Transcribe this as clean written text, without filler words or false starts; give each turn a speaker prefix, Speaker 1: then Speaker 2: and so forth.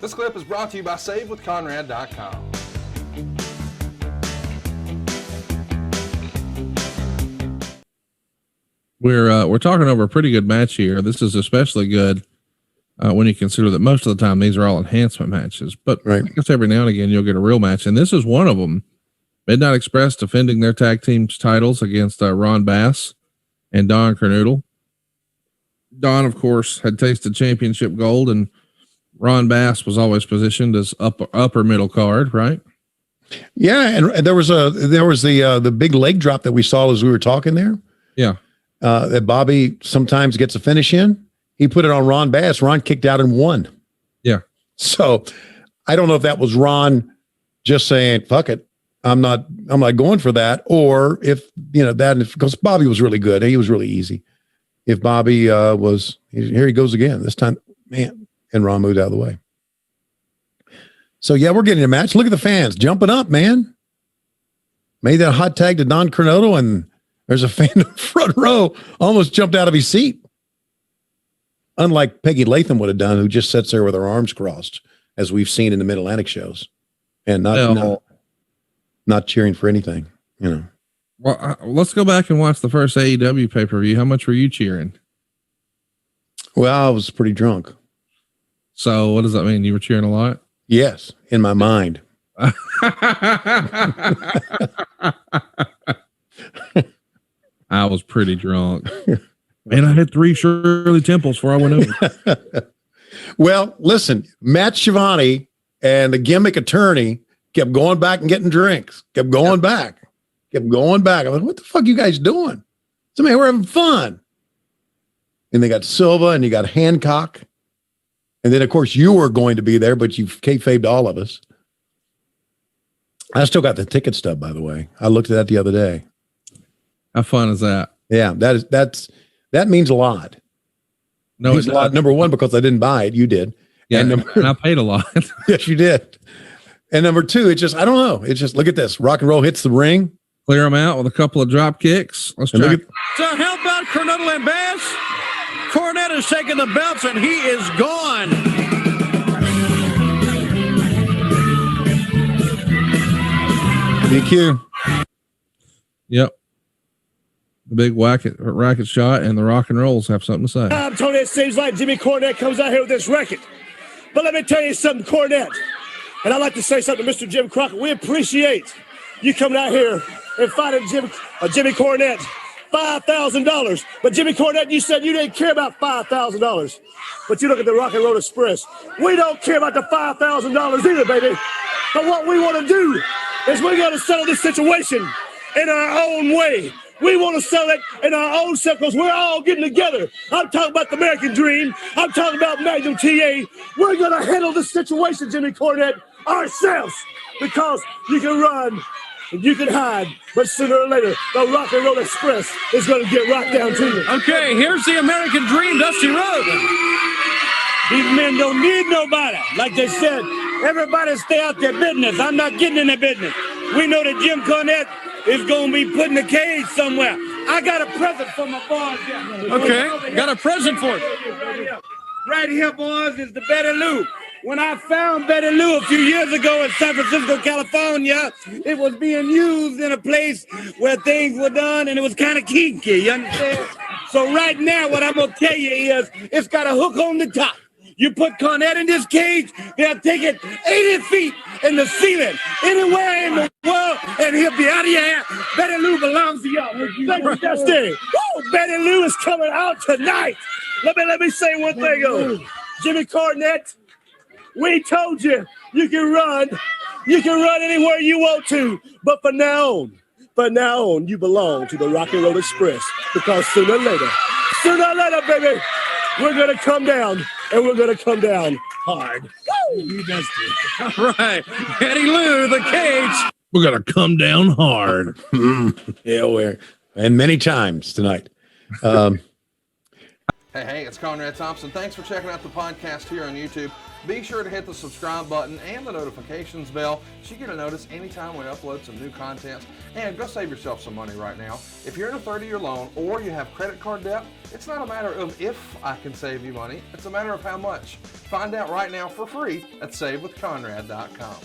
Speaker 1: This clip is brought to you by SaveWithConrad.com.
Speaker 2: We're talking over a pretty good match here. This is especially good when you consider that most of the time these are all enhancement matches. But I guess every now and again you'll get a real match, and this is one of them. Midnight Express defending their tag team's titles against Ron Bass and Don Kernodle. Don, of course, had tasted championship gold, and Ron Bass was always positioned as upper middle card, right?
Speaker 3: Yeah, and there was the big leg drop that we saw as we were talking there.
Speaker 2: Yeah.
Speaker 3: That Bobby sometimes gets a finish in. He put it on Ron Bass. Ron kicked out and won.
Speaker 2: Yeah.
Speaker 3: So I don't know if that was Ron just saying, fuck it, I'm not going for that. Or if, because Bobby was really good. He was really easy. If Bobby here he goes again, this time, man, and Ron moved out of the way. So yeah, we're getting a match. Look at the fans jumping up, man. Made that hot tag to Don Kernodle, and there's a fan in the front row almost jumped out of his seat. Unlike Peggy Latham would have done, who just sits there with her arms crossed, as we've seen in the Mid-Atlantic shows, and not cheering for anything,
Speaker 2: Well, let's go back and watch the first AEW pay-per-view. How much were you cheering?
Speaker 3: Well, I was pretty drunk.
Speaker 2: So what does that mean? You were cheering a lot?
Speaker 3: Yes, in my mind.
Speaker 2: I was pretty drunk. Man, I had 3 Shirley Temples before I went over.
Speaker 3: Well, listen, Matt Schiavone and the gimmick attorney kept going back and getting drinks, kept going back. I'm like, what the fuck you guys doing? So, man, we're having fun. And they got Silva and you got Hancock. And then, of course, you were going to be there, but you kayfabed all of us. I still got the ticket stub, by the way. I looked at that the other day.
Speaker 2: How fun is that?
Speaker 3: Yeah, that means a lot.
Speaker 2: No,
Speaker 3: it means a lot. Number one, because I didn't buy it. You did.
Speaker 2: Yeah, and I paid a lot.
Speaker 3: Yes, you did. And number two, it's just, I don't know. It's just, look at this. Rock and Roll hits the ring.
Speaker 2: Clear them out with a couple of drop kicks. Let's try.
Speaker 4: So how about Kernodle and Bass? Cornette is taking the belts, and he is gone.
Speaker 3: DQ.
Speaker 2: Yep. The big racket shot, and the Rock and Rolls have something to say.
Speaker 5: Tony, it seems like Jimmy Cornette comes out here with this record. But let me tell you something, Cornette. And I'd like to say something to Mr. Jim Crockett. We appreciate you coming out here and fighting Jimmy Cornette $5,000. But Jimmy Cornette, you said you didn't care about $5,000. But you look at the Rock and Roll Express. We don't care about the $5,000 either, baby. But what we want to do is we're going to settle this situation in our own way. We want to settle it in our own circles. We're all getting together. I'm talking about the American Dream. I'm talking about Magnum TA. We're going to handle this situation, Jimmy Cornette, ourselves. Because you can run and you can hide, but sooner or later, the Rock and Roll Express is going to get right down to you.
Speaker 4: Okay, here's the American Dream, Dusty Rhodes.
Speaker 6: These men don't need nobody. Like they said, everybody stay out their business. I'm not getting in their business. We know that Jim Cornette is going to be put in a cage somewhere. I got a present for my boys here.
Speaker 4: Okay, got a present for you.
Speaker 6: Right here, boys, is the Betty Lou. When I found Betty Lou a few years ago in San Francisco, California, it was being used in a place where things were done and it was kind of kinky, you understand? So right now, what I'm going to tell you is it's got a hook on the top. You put Cornette in this cage, they'll take it 80 feet in the ceiling, anywhere in the world, and he'll be out of your hair. Betty Lou belongs to y'all.
Speaker 5: Thank you, Dusty. Woo, Betty Lou is coming out tonight. Let me say one thing, Jimmy Cornette. We told you you can run. You can run anywhere you want to. But from now on, you belong to the Rock and Roll Express. Because sooner or later, baby, we're going to come down, and we're going to come down hard.
Speaker 4: You All right. Betty Lou, the cage.
Speaker 2: We're going to come down hard.
Speaker 3: Yeah, and many times tonight.
Speaker 1: Hey, it's Conrad Thompson. Thanks for checking out the podcast here on YouTube. Be sure to hit the subscribe button and the notifications bell so you get a notice anytime we upload some new content. And go save yourself some money right now. If you're in a 30-year loan or you have credit card debt, it's not a matter of if I can save you money, it's a matter of how much. Find out right now for free at SaveWithConrad.com.